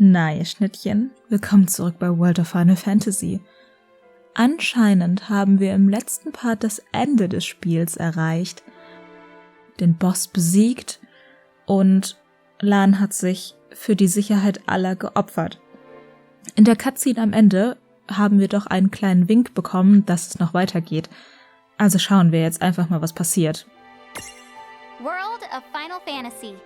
Na, ihr Schnittchen, willkommen zurück bei World of Final Fantasy. Anscheinend haben wir im letzten Part das Ende des Spiels erreicht, den Boss besiegt und Lann hat sich für die Sicherheit aller geopfert. In der Cutscene am Ende haben wir doch einen kleinen Wink bekommen, dass es noch weitergeht. Also schauen wir jetzt einfach mal, was passiert. World of Final Fantasy.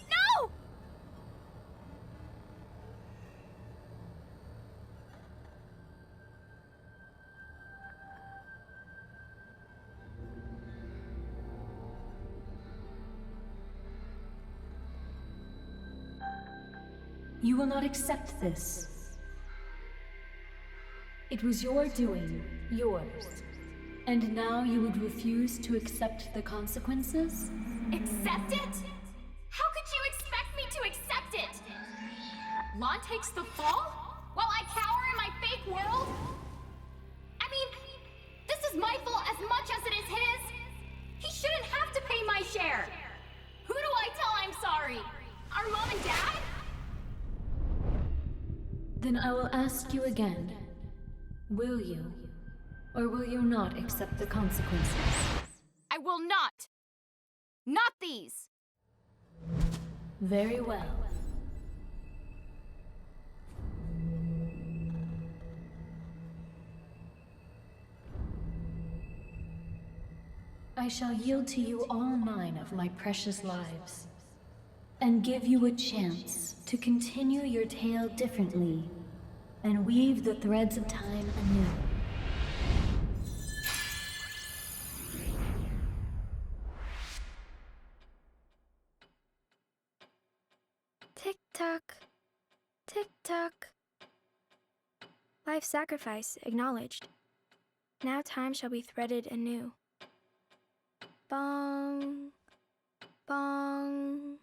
No! You will not accept this. It was your doing, yours. And now you would refuse to accept the consequences? Accept it? How could you expect me to accept it? Lann takes the fall while I cower in my fake world? I mean, this is my fault as much as it is his. He shouldn't have to pay my share. Who do I tell I'm sorry? Our mom and dad? Then I will ask you again. Will you, or will you not accept the consequences? I will not. Not these. Very well. I shall yield to you all 9 of my precious lives, and give you a chance to continue your tale differently, and weave the threads of time anew. Tick-tock, tick-tock. Life sacrifice acknowledged. Now time shall be threaded anew. Bong, bong.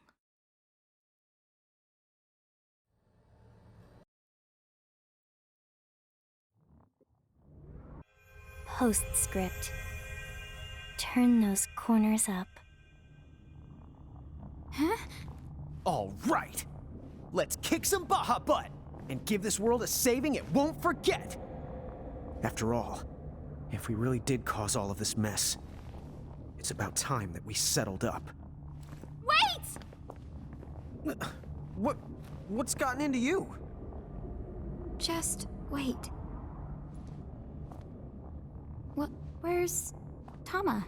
Postscript. Turn those corners up. Huh? All right. Let's kick some Baja butt and give this world a saving it won't forget. After all, if we really did cause all of this mess, it's about time that we settled up. Wait! What's gotten into you? Just wait. Where's Tama?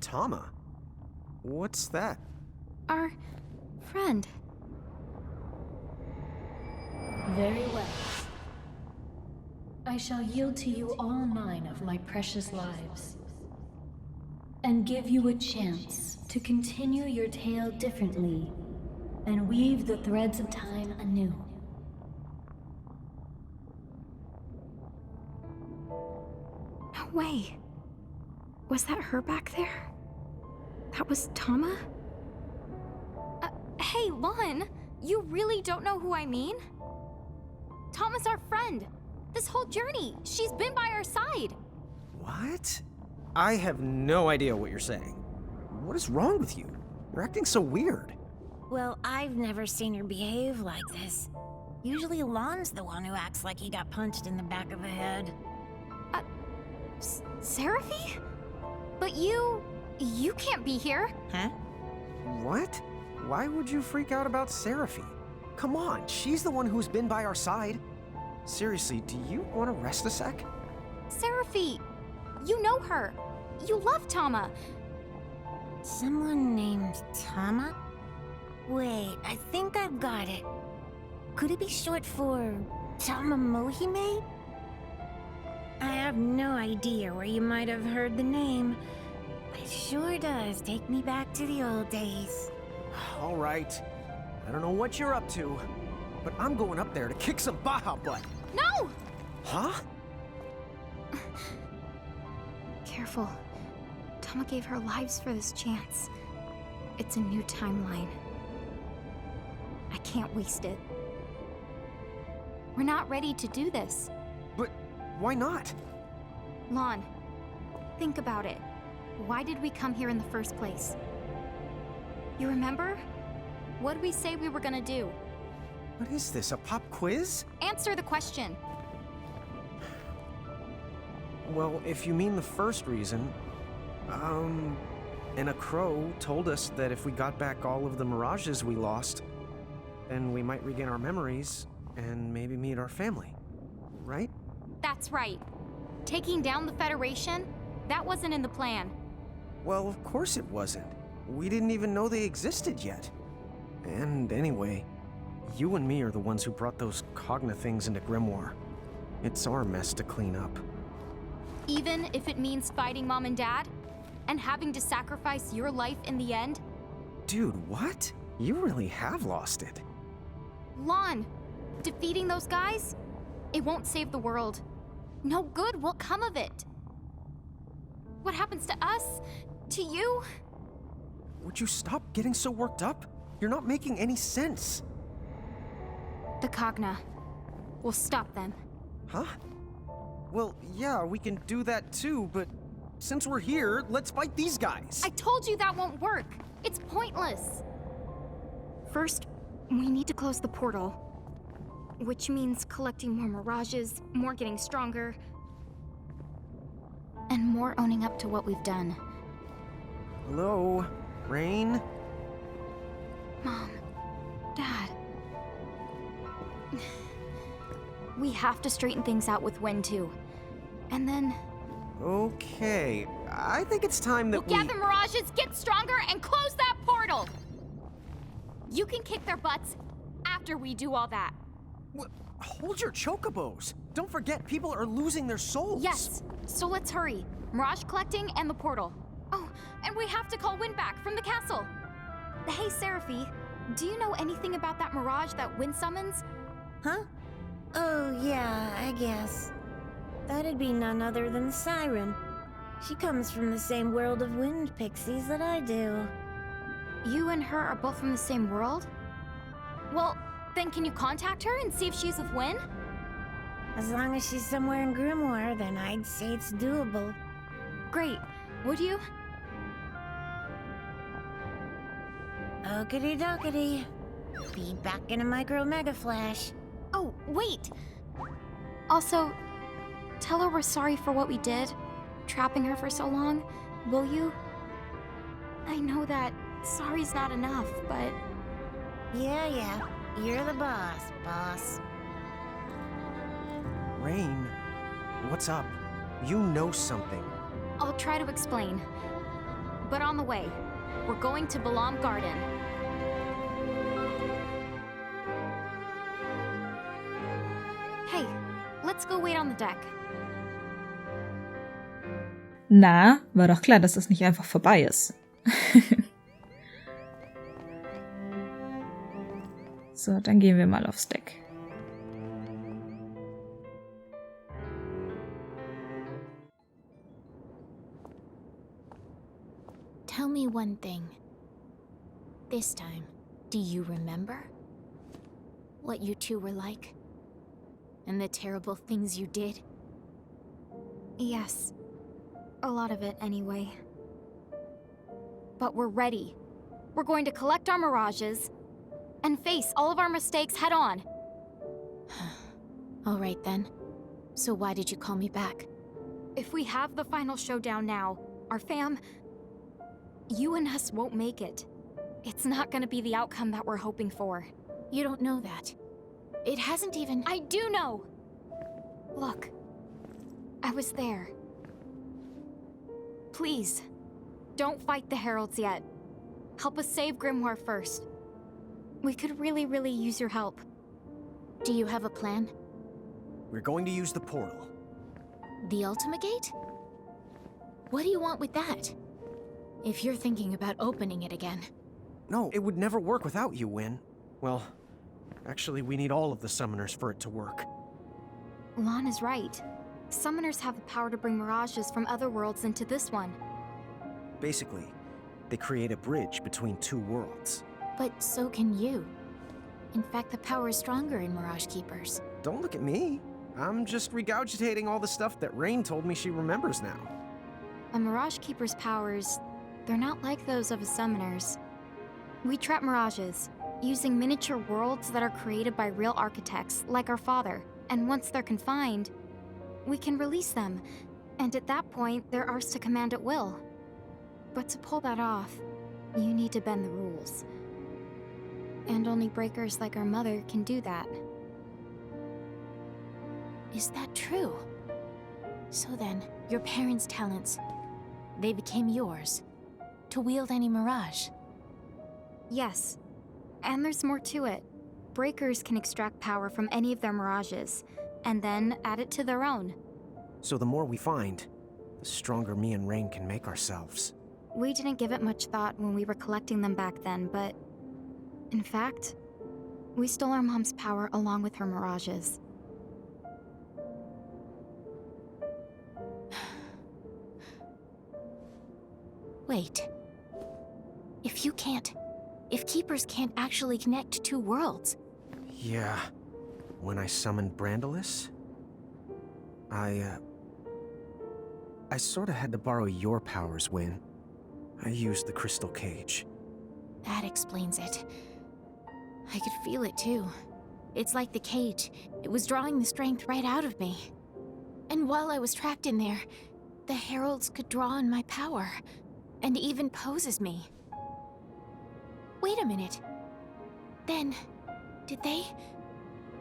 Tama? What's that? Our friend. Very well. I shall yield to you all 9 of my precious lives, and give you a chance to continue your tale differently, and weave the threads of time anew. No way. Was that her back there? That was Tama? Hey, Lann, you really don't know who I mean? Tama's our friend. This whole journey, she's been by our side. What? I have no idea what you're saying. What is wrong with you? You're acting so weird. Well, I've never seen her behave like this. Usually Lann's the one who acts like he got punched in the back of the head. Seraphy? But you can't be here. Huh? What? Why would you freak out about Seraphy? Come on, she's the one who's been by our side. Seriously, do you want to rest a sec? Seraphy, you know her. You love Tama. Someone named Tama? Wait, I think I've got it. Could it be short for Tama Mohime? I have no idea where you might have heard the name, but it sure does take me back to the old days. All right. I don't know what you're up to, but I'm going up there to kick some Baja butt. No! Huh? Careful. Tama gave her lives for this chance. It's a new timeline. I can't waste it. We're not ready to do this. But why not? Lann, Think about it. Why did we come here in the first place? You remember? What did we say we were gonna do? What is this, a pop quiz? Answer the question. Well, if you mean the first reason, and a crow told us that if we got back all of the mirages we lost, then we might regain our memories and maybe meet our family, right? That's right. Taking down the Federation? That wasn't in the plan. Well, of course it wasn't. We didn't even know they existed yet. And anyway, you and me are the ones who brought those Cogna things into Grymoire. It's our mess to clean up. Even if it means fighting Mom and Dad? And having to sacrifice your life in the end? Dude, what? You really have lost it. Lann, defeating those guys? It won't save the world. No good will come of it. What happens to us? To you? Would you stop getting so worked up? You're not making any sense. The Cogna. We'll stop them. Huh? Well, yeah, we can do that too, but since we're here, let's fight these guys. I told you that won't work. It's pointless. First, we need to close the portal. Which means collecting more mirages, more getting stronger, and more owning up to what we've done. Hello, Reynn? Mom, Dad. We have to straighten things out with Wen too. And then... Okay, I think it's time that we'll gather mirages, get stronger, and close that portal! You can kick their butts after we do all that. Hold your chocobos! Don't forget, people are losing their souls! Yes, so let's hurry. Mirage collecting and the portal. Oh, and we have to call Wen back from the castle. Hey, Seraphy, do you know anything about that mirage that Wen summons? Huh? Oh, yeah, I guess. That'd be none other than Siren. She comes from the same world of wind pixies that I do. You and her are both from the same world? Well, then can you contact her and see if she's with Wen? As long as she's somewhere in Grymoire, then I'd say it's doable. Great. Would you? Okity dokity. Be back in a micro-mega flash. Oh, wait! Also, tell her we're sorry for what we did, trapping her for so long, will you? I know that sorry's not enough, but... Yeah, you're the boss. Reynn, what's up? You know something. I'll try to explain. But on the way, we're going to Balam Garden. Hey, let's go wait on the deck. Na, war doch klar, dass das nicht einfach vorbei ist. So, dann gehen wir mal aufs Deck. Tell me one thing. This time, do you remember? What you two were like? And the terrible things you did? Yes. A lot of it, anyway. But we're ready. We're going to collect our mirages and face all of our mistakes head on. All right then. So why did you call me back? If we have the final showdown now, our fam... You and us won't make it. It's not gonna be the outcome that we're hoping for. You don't know that. It hasn't even... I do know! Look. I was there. Please, don't fight the Heralds yet. Help us save Grymoire first. We could really use your help. Do you have a plan? We're going to use the portal. The Ultima Gate? What do you want with that? If you're thinking about opening it again. No, it would never work without you, Wen. Well, actually, we need all of the summoners for it to work. Lann is right. Summoners have the power to bring mirages from other worlds into this one. Basically, they create a bridge between two worlds. But so can you. In fact, the power is stronger in Mirage Keepers. Don't look at me. I'm just regurgitating all the stuff that Reynn told me she remembers now. A Mirage Keeper's powers, they're not like those of a summoner's. We trap mirages, using miniature worlds that are created by real architects, like our father. And once they're confined, we can release them. And at that point, they're ours to command at will. But to pull that off, you need to bend the rules. And only breakers like our mother can do that. Is that true? So then, your parents' talents, they became yours, to wield any mirage? Yes. And there's more to it. Breakers can extract power from any of their mirages, and then add it to their own. So the more we find, the stronger me and Reynn can make ourselves. We didn't give it much thought when we were collecting them back then, but... in fact, we stole our mom's power along with her mirages. Wait. If Keepers can't actually connect two worlds... Yeah. When I summoned Brandalis, I sorta had to borrow your powers, Wynn. I used the crystal cage. That explains it. I could feel it too. It's like the cage. It was drawing the strength right out of me. And while I was trapped in there, the heralds could draw on my power, and even pose as me. Wait a minute. Then, did they?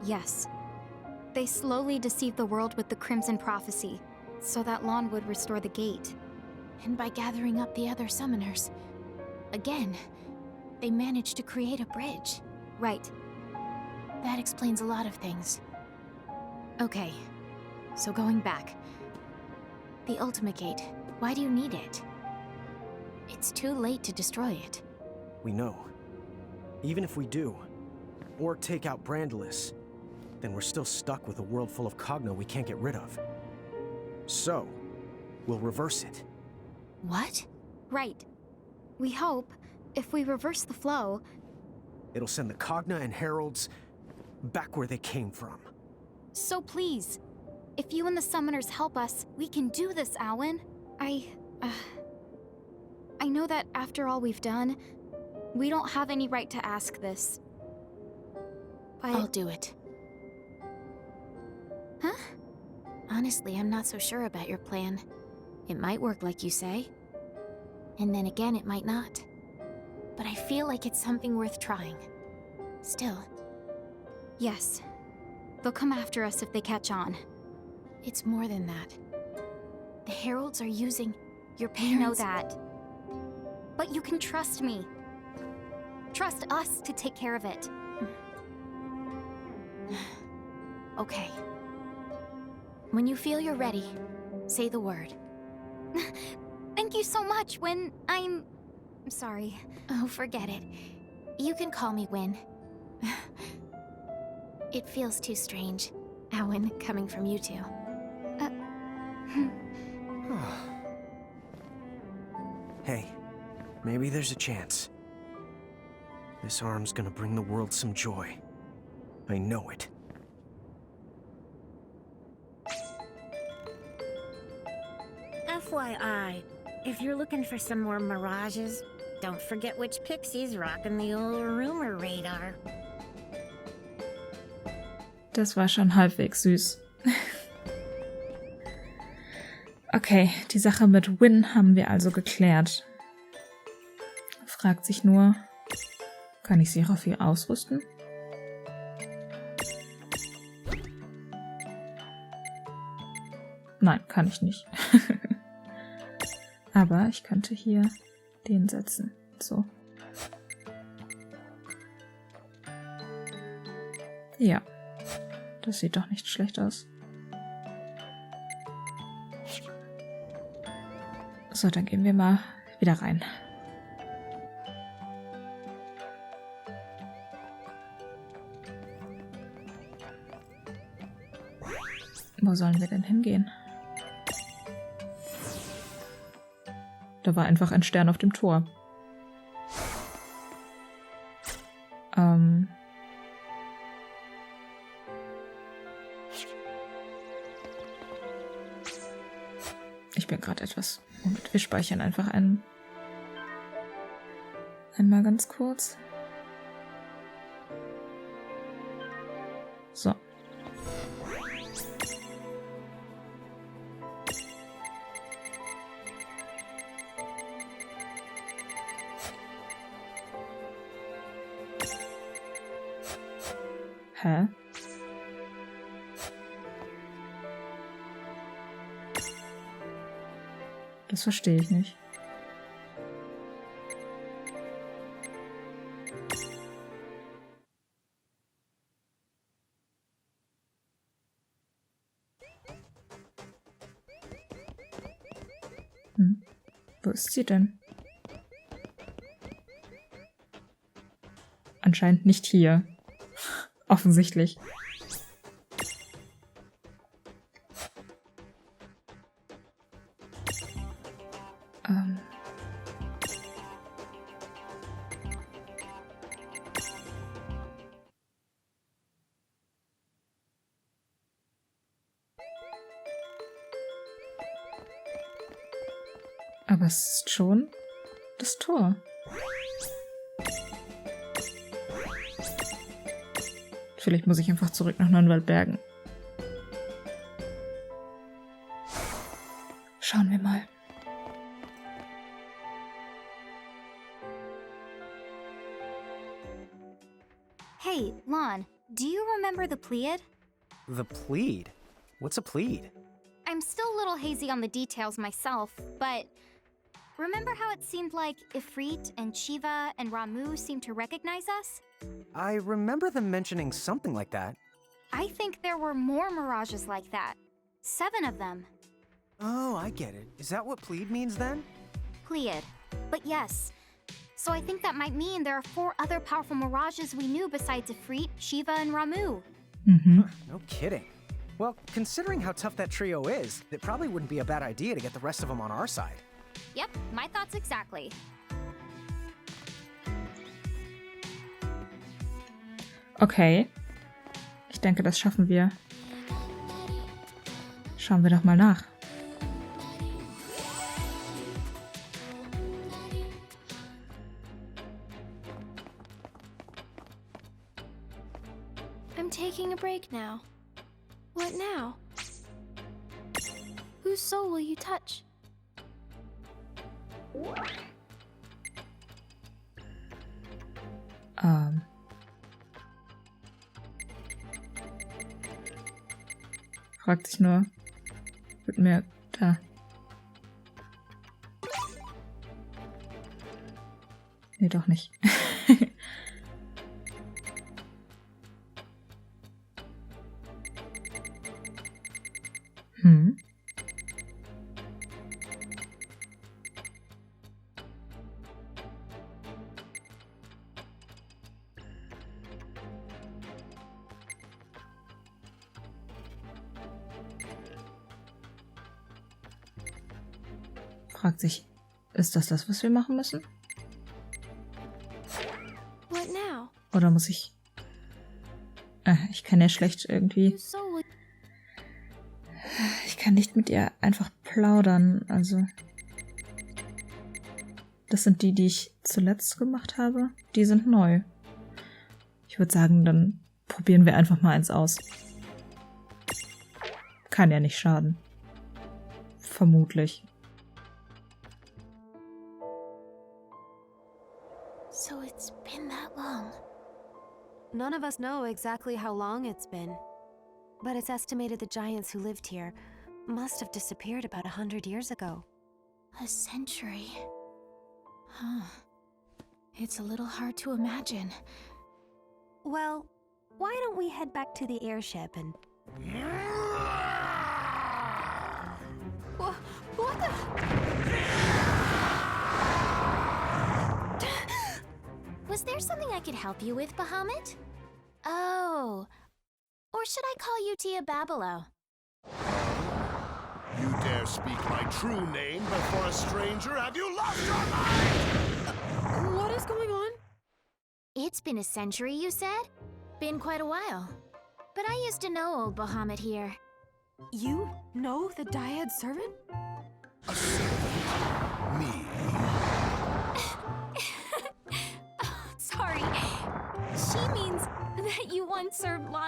Yes. They slowly deceived the world with the Crimson Prophecy, so that Lann would restore the gate. And by gathering up the other summoners, again, they managed to create a bridge. Right. That explains a lot of things. Okay, so going back. The Ultimate Gate, why do you need it? It's too late to destroy it. We know. Even if we do, or take out Brandalis, then we're still stuck with a world full of Cogno we can't get rid of. So, we'll reverse it. What? Right. We hope, if we reverse the flow... It'll send the Cogna and Heralds back where they came from. So please, if you and the summoners help us, we can do this, Alwyn. I know that after all we've done, we don't have any right to ask this. But... I'll do it. Huh? Honestly, I'm not so sure about your plan. It might work like you say. And then again, it might not. But I feel like it's something worth trying. Still. Yes. They'll come after us if they catch on. It's more than that. The heralds are using your I parents... know that. But you can trust me. Trust us to take care of it. Okay. When you feel you're ready, say the word. Thank you so much, Wynn. I'm sorry. Oh, forget it. You can call me Wynn. It feels too strange, Owen, coming from you two. Hey, maybe there's a chance. This arm's gonna bring the world some joy. I know it. FYI, if you're looking for some more mirages, don't forget which pixie's rocking the old rumor radar. Das war schon halbwegs süß. Okay, die Sache mit Wynn haben wir also geklärt. Fragt sich nur, kann ich sie auf ihr ausrüsten? Nein, kann ich nicht. Aber ich könnte hier den setzen. So. Ja. Das sieht doch nicht schlecht aus. So, dann gehen wir mal wieder rein. Wo sollen wir denn hingehen? Da war einfach ein Stern auf dem Tor. Ich bin gerade etwas. Moment, wir speichern einfach einmal ganz kurz. So. Hä? Das verstehe ich nicht. Wo ist sie denn? Anscheinend nicht hier. Offensichtlich. Aber es ist schon das Tor. Vielleicht muss ich einfach zurück nach Nonnwaldbergen. Schauen wir mal. Hey, Lann, do you remember the Pleiad? The Plead? What's a Plead? I'm still a little hazy on the details myself, but remember how it seemed like Ifrit and Shiva and Ramu seemed to recognize us? I remember them mentioning something like that. I think there were more mirages like that. 7 of them. Oh, I get it. Is that what Plead means then? Pleiad. But yes. So I think that might mean there are 4 other powerful mirages we knew besides Ifrit, Shiva, and Ramu. No kidding. Well, considering how tough that trio is, it probably wouldn't be a bad idea to get the rest of them on our side. Yep, my thoughts exactly. Okay. Ich denke, das schaffen wir. Schauen wir doch mal nach. I'm taking a break now. What now? Whose soul will you touch? Fragt sich nur. Wird mir da. Nee, doch nicht. Fragt sich, ist das, was wir machen müssen? What now? Oder muss ich... ich kann ja schlecht irgendwie... Whose soul will Ich kann nicht mit ihr einfach plaudern, also... Das sind die ich zuletzt gemacht habe. Die sind neu. Ich würde sagen, dann probieren wir einfach mal eins aus. Kann ja nicht schaden. Vermutlich. So it's been that long. None of us know exactly how long it's been, but it's estimated the giants who lived here must have disappeared about 100 years ago. A century. Huh. It's a little hard to imagine. Well, why don't we head back to the airship and... What the? Was there something I could help you with, Bahamut? Oh. Or should I call you Tia Babilo? You dare speak my true name before a stranger? Have you lost your mind? What is going on? It's been a century, you said? Been quite a while. But I used to know old Bahamut here. You know the Dyad servant?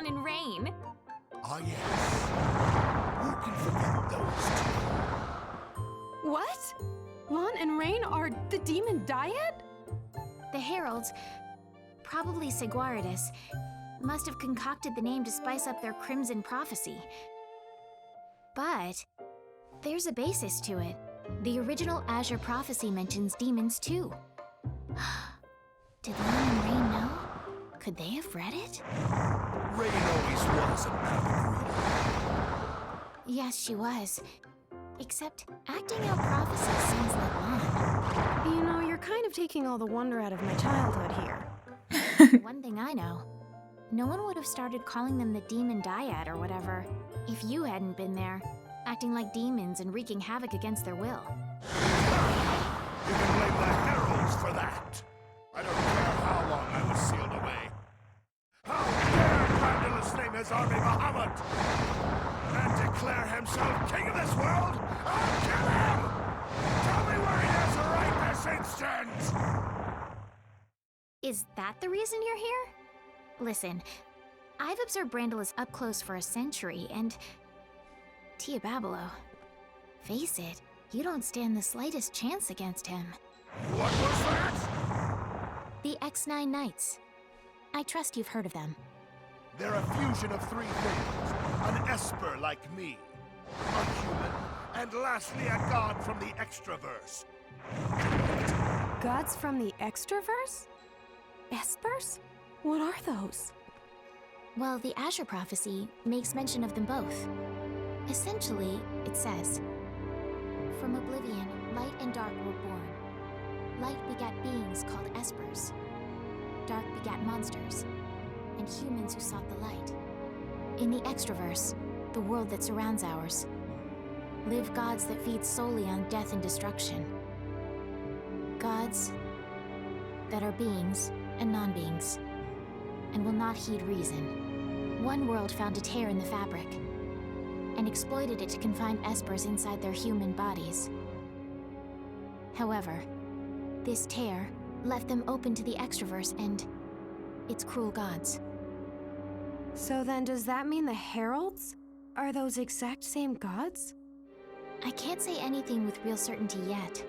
Lann and Reynn. Ah, yes. Who can forget those two? What? Lann and Reynn are the demon dyad? The heralds, probably Seguaridus, must have concocted the name to spice up their crimson prophecy. But there's a basis to it. The original Azure prophecy mentions demons too. Did Lann and Reynn know? Could they have read it? Reynn always was an avid reader. Yes, she was. Except acting out prophecies seems like Lann. You know, you're kind of taking all the wonder out of my childhood here. One thing I know, no one would have started calling them the demon dyad or whatever if you hadn't been there, acting like demons and wreaking havoc against their will. You can blame the heralds for that. I don't care how long I was sealed away. How dare Brandalus name his army Bahamut and declare himself king of this world? I'll kill him! Tell me where he is right this instant! Is that the reason you're here? Listen, I've observed Brandalus up close for a century, and Tia Babelo, face it, you don't stand the slightest chance against him. What was that? The X9 Knights. I trust you've heard of them. They're a fusion of three things. An esper like me, a human, and lastly a god from the extraverse. Gods from the extraverse? Espers? What are those? Well, the Azure prophecy makes mention of them both. Essentially, it says, "From oblivion, light and dark were born. Light begat beings called espers. Dark begat monsters, and humans who sought the light. In the extraverse, the world that surrounds ours, live gods that feed solely on death and destruction. Gods that are beings and non-beings, and will not heed reason. One world found a tear in the fabric, and exploited it to confine espers inside their human bodies. However, this tear left them open to the extraverse and its cruel gods." So then does that mean the heralds are those exact same gods? I can't say anything with real certainty yet.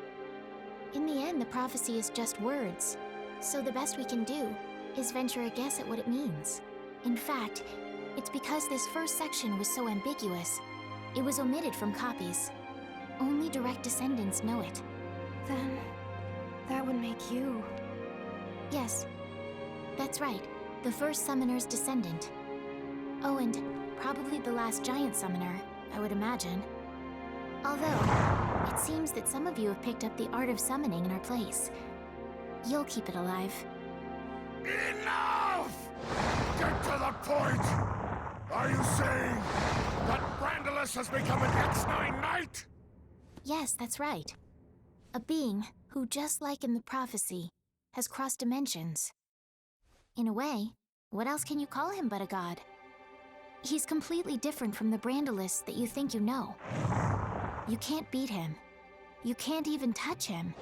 In the end, the prophecy is just words, so the best we can do is venture a guess at what it means. In fact, it's because this first section was so ambiguous, it was omitted from copies. Only direct descendants know it. Then that would make you... Yes, that's right. The first summoner's descendant. Oh, and probably the last giant summoner, I would imagine. Although, it seems that some of you have picked up the art of summoning in our place. You'll keep it alive. Enough! Get to the point! Are you saying that Brandalus has become an X9 Knight? Yes, that's right. A being who, just like in the prophecy, has crossed dimensions. In a way, what else can you call him but a god? He's completely different from the Brandalus that you think you know. You can't beat him. You can't even touch him.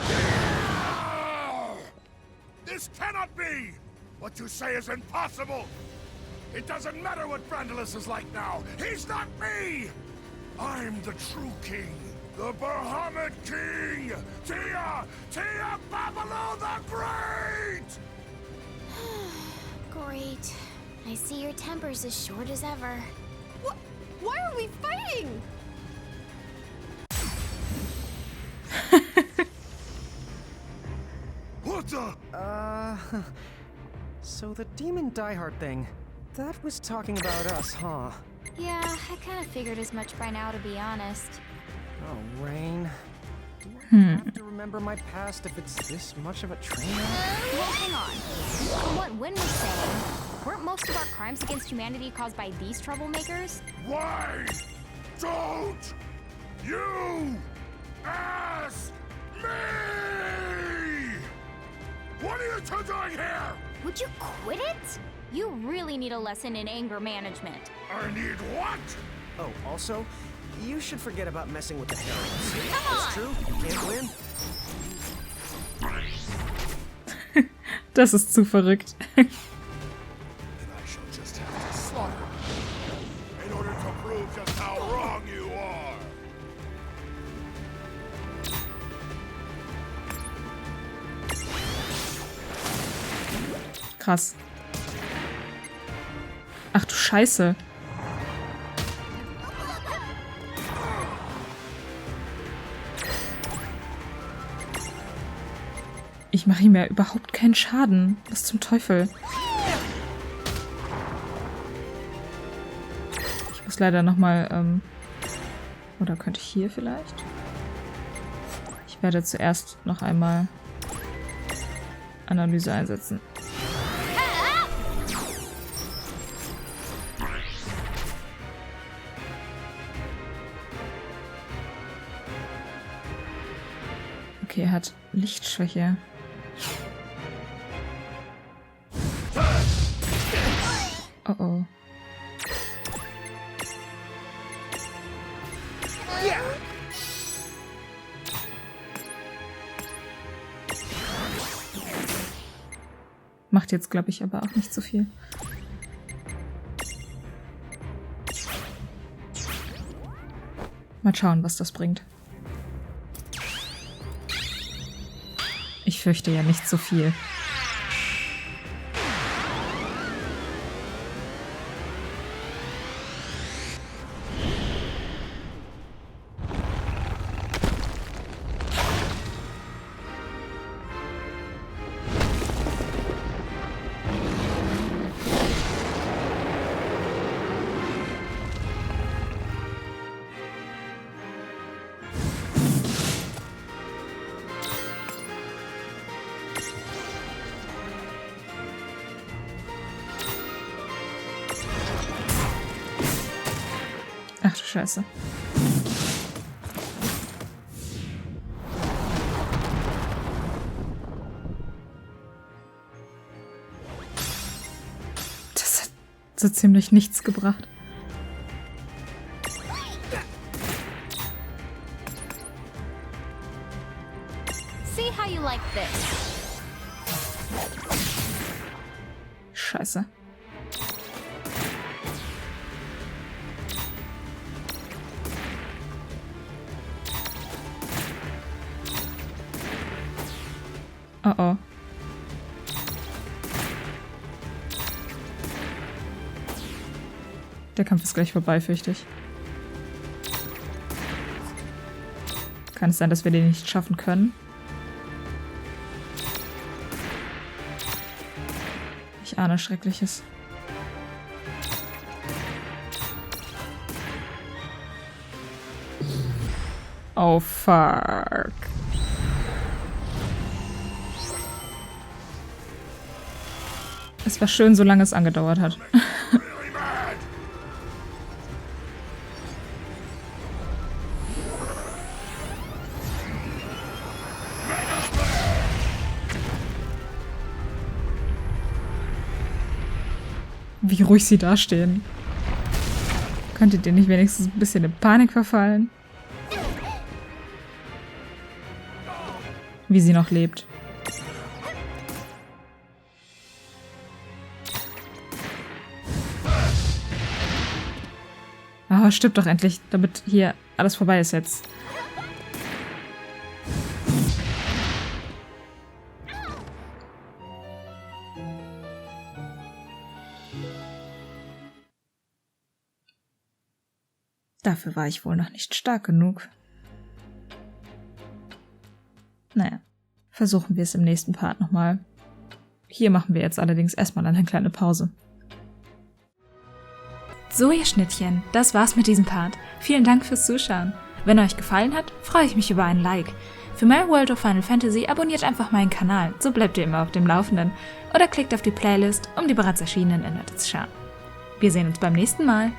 No! This cannot be! What you say is impossible! It doesn't matter what Brandalus is like now! He's not me! I'm the true king! The Bahamut King! Tia Babelo the Great! Great. I see your temper's as short as ever. Why are we fighting? What the? So the demon diehard thing, that was talking about us, huh? Yeah, I kind of figured as much by now, to be honest. Oh, Reynn. Do I have to remember my past if it's this much of a train wreck? Well, hang on. From what Wynn was saying, weren't most of our crimes against humanity caused by these troublemakers? Why don't you ask me? What are you two doing here? Would you quit it? You really need a lesson in anger management. I need what? Oh, also, you should forget about messing with the heralds. Come on! It's true, you can't win. Das ist zu verrückt. Then I shall just have Krass. Ach du Scheiße. Ich mache ihm ja überhaupt keinen Schaden. Was zum Teufel? Ich muss leider nochmal, oder könnte ich hier vielleicht? Ich werde zuerst noch einmal Analyse einsetzen. Okay, er hat Lichtschwäche. Oh oh. Macht jetzt, glaube ich, aber auch nicht so viel. Mal schauen, was das bringt. Ich fürchte ja nicht so viel. Ach du Scheiße. Das hat so ziemlich nichts gebracht. See how you like this. Scheiße. Oh oh. Der Kampf ist gleich vorbei, fürchte ich. Kann es sein, dass wir den nicht schaffen können? Ich ahne Schreckliches. Oh fuck. Es war schön, solange es angedauert hat. Wie ruhig sie dastehen. Könntet ihr nicht wenigstens ein bisschen in Panik verfallen? Wie sie noch lebt. Oh, stirb doch endlich, damit hier alles vorbei ist jetzt. Dafür war ich wohl noch nicht stark genug. Naja, versuchen wir es im nächsten Part nochmal. Hier machen wir jetzt allerdings erstmal eine kleine Pause. So, ihr Schnittchen, das war's mit diesem Part. Vielen Dank fürs Zuschauen. Wenn euch gefallen hat, freue ich mich über einen Like. Für mehr World of Final Fantasy abonniert einfach meinen Kanal, so bleibt ihr immer auf dem Laufenden. Oder klickt auf die Playlist, um die bereits erschienenen Inhalte zu schauen. Wir sehen uns beim nächsten Mal.